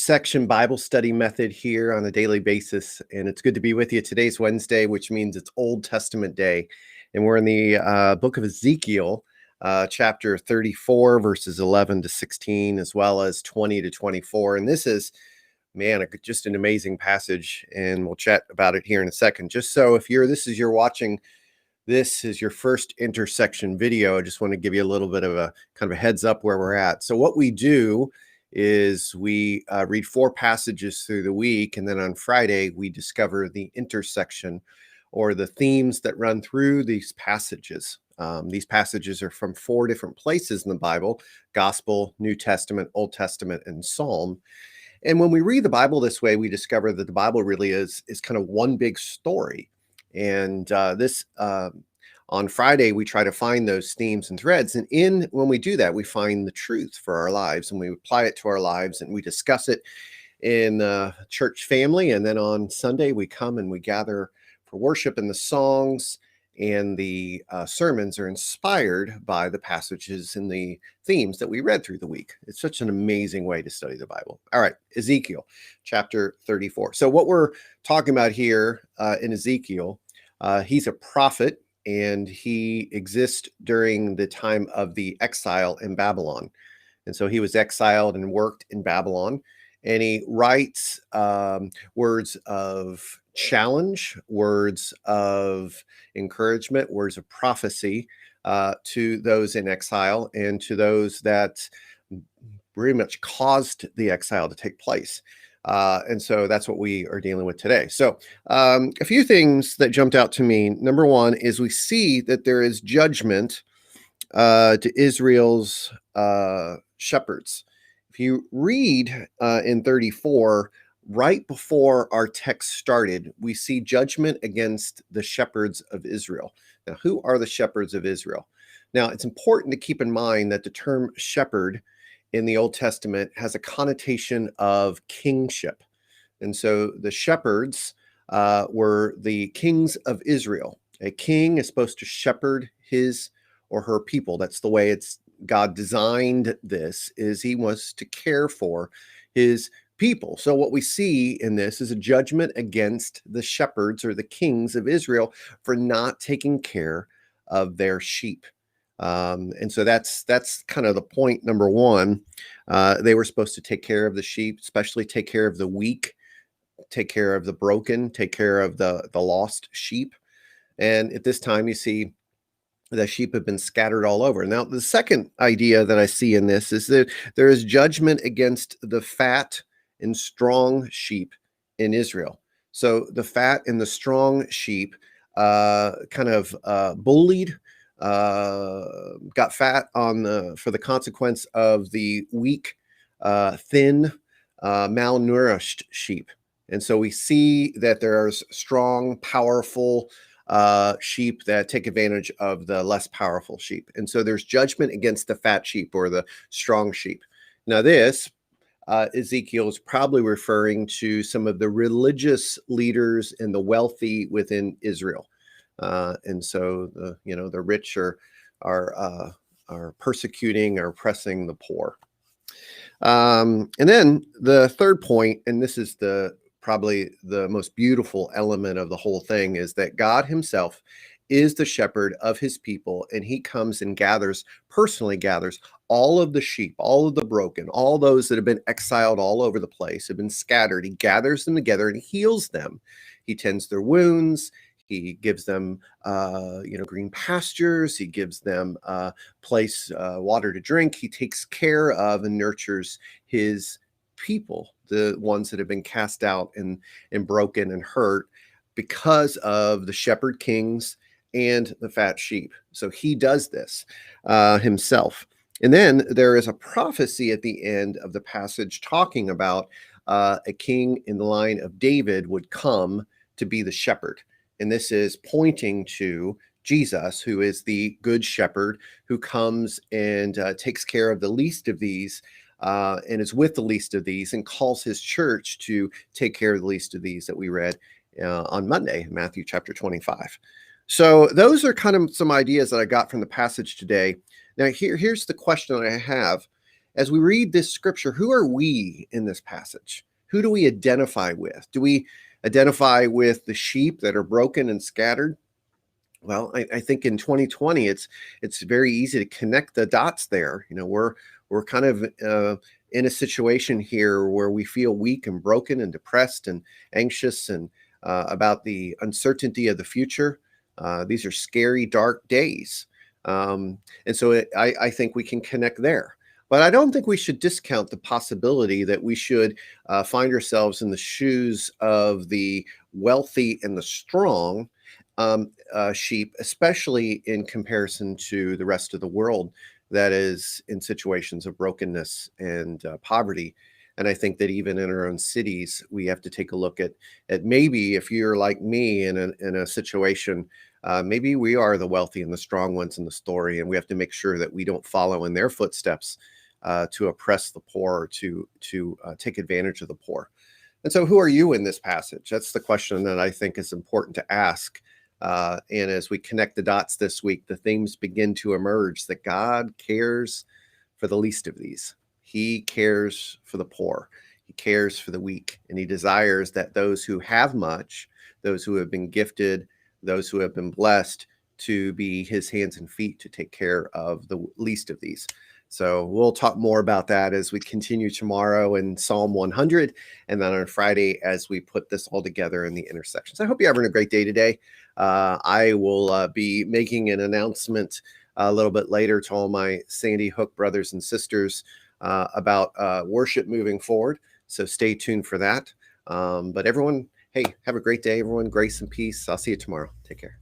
section Bible study method here on a daily basis, and it's good to be with you. Today's Wednesday, which means it's Old Testament Day, and we're in the book of Ezekiel, chapter 34, verses 11 to 16, as well as 20 to 24. And this is, man, just an amazing passage, and we'll chat about it here in a second. Just so if you're watching, this is your first intersection video, I just want to give you a little bit of a kind of a heads up where we're at. So what we do is we read 4 passages through the week, and then on Friday we discover the intersection or the themes that run through these passages. These passages are from 4 different places in the Bible: Gospel, New Testament, Old Testament, and Psalm. And when we read the Bible this way, we discover that the Bible really is kind of one big story. And on Friday, we try to find those themes and threads. And when we do that, we find the truth for our lives, and we apply it to our lives, and we discuss it in the church family. And then on Sunday, we come and we gather for worship, and the songs and the sermons are inspired by the passages and the themes that we read through the week. It's such an amazing way to study the Bible. All right, Ezekiel chapter 34. So what we're talking about here in Ezekiel, he's a prophet, and he exists during the time of the exile in Babylon. And so he was exiled and worked in Babylon, and he writes words of challenge, words of encouragement, words of prophecy to those in exile and to those that very much caused the exile to take place. And so that's what we are dealing with today. So a few things that jumped out to me. Number one is we see that there is judgment to Israel's shepherds. If you read in 34, right before our text started, we see judgment against the shepherds of Israel. Now, who are the shepherds of Israel? Now, it's important to keep in mind that the term shepherd in the Old Testament has a connotation of kingship. And so the shepherds were the kings of Israel. A king is supposed to shepherd his or her people. That's the way God designed this, is he wants to care for his people. So what we see in this is a judgment against the shepherds or the kings of Israel for not taking care of their sheep. And so that's kind of the point number one. They were supposed to take care of the sheep, especially take care of the weak, take care of the broken, take care of the lost sheep. And at this time, you see the sheep have been scattered all over. Now, the second idea that I see in this is that there is judgment against the fat and strong sheep in Israel. So the fat and the strong sheep kind of bullied, got fat for the consequence of the weak, thin, malnourished sheep. And so we see that there's strong, powerful sheep that take advantage of the less powerful sheep. And so there's judgment against the fat sheep or the strong sheep. Now this, Ezekiel is probably referring to some of the religious leaders and the wealthy within Israel. And so the rich are persecuting or oppressing the poor. And then the third point, and this is probably the most beautiful element of the whole thing, is that God himself is the shepherd of his people, and he comes and personally gathers all of the sheep, all of the broken, all those that have been exiled all over the place, have been scattered. He gathers them together and heals them. He tends their wounds. He gives them, green pastures. He gives them water to drink. He takes care of and nurtures his people, the ones that have been cast out and broken and hurt because of the shepherd kings and the fat sheep. So he does this himself. And then there is a prophecy at the end of the passage talking about a king in the line of David would come to be the shepherd. And this is pointing to Jesus, who is the good shepherd, who comes and takes care of the least of these and is with the least of these and calls his church to take care of the least of these that we read on Monday, Matthew chapter 25. So those are kind of some ideas that I got from the passage today. Now, here's the question that I have. as we read this scripture, who are we in this passage? Who do we identify with? Do we identify with the sheep that are broken and scattered? Well, I think in 2020, it's very easy to connect the dots there. We're kind of in a situation here where we feel weak and broken and depressed and anxious and about the uncertainty of the future. These are scary, dark days, and so I think we can connect there. But I don't think we should discount the possibility that we should find ourselves in the shoes of the wealthy and the strong sheep, especially in comparison to the rest of the world that is in situations of brokenness and poverty. And I think that even in our own cities, we have to take a look at maybe if you're like me in a situation, maybe we are the wealthy and the strong ones in the story, and we have to make sure that we don't follow in their footsteps to oppress the poor, to take advantage of the poor. And so, who are you in this passage? That's the question that I think is important to ask. And as we connect the dots this week, the themes begin to emerge that God cares for the least of these. He cares for the poor. He cares for the weak. And he desires that those who have much, those who have been gifted, those who have been blessed, to be his hands and feet to take care of the least of these. So we'll talk more about that as we continue tomorrow in Psalm 100, and then on Friday as we put this all together in the intersections. I hope you're having a great day today. I will be making an announcement a little bit later to all my Sandy Hook brothers and sisters about worship moving forward. So stay tuned for that. But everyone, hey, have a great day, everyone. Grace and peace. I'll see you tomorrow. Take care.